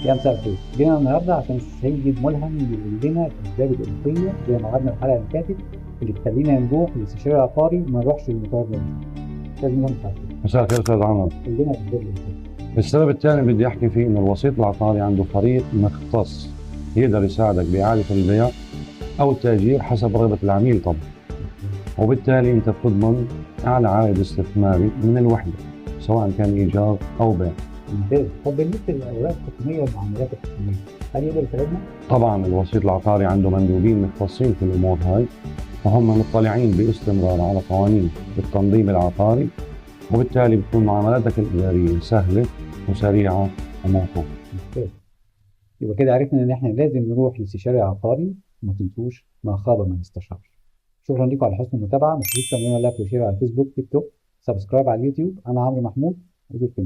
يا مساء الخير، جينا النهارده عشان السيد ملهم يقول لنا الاسباب الاضافيه زي ما وعدنا الحلقه اللي فاتت اللي تخلينا نروح لاستشاري عقاري وما نروحش للمطور ده. استاذ ملهم تعالى مساء الخير استاذ عمر. قول لنا الاسباب الاضافيه. السبب الثاني اللي بدي احكي فيه انه الوسيط العقاري عنده فريق مختص يقدر يساعدك باعاده البيع او التاجير حسب رغبه العميل طبعا، وبالتالي انت بتضمن اعلى عائد استثماري من الوحده سواء كان ايجار او بيع. ممتاز. طب بالنسبه للاوراق الحكوميه والمعاملات الحكوميه هل يقدر يساعدنا؟ طبعا الوسيط العقاري عنده مندوبين مختصين في الامور هاي، وهم مطلعين باستمرار على قوانين التنظيم العقاري، وبالتالي بتكون معاملاتك الاداريه سهله وسريعه وموثوقه. ممتاز. يبقى كده عرفنا ان احنا لازم نروح لاستشاري عقاري وما تنسوش ما خاب من استشار. شكرا لكم على حسن المتابعه، ما تنسوش تعملوا لايك وشير على الفيسبوك تيك توك، سبسكرايب على اليوتيوب. انا عمرو محمود، ودكتور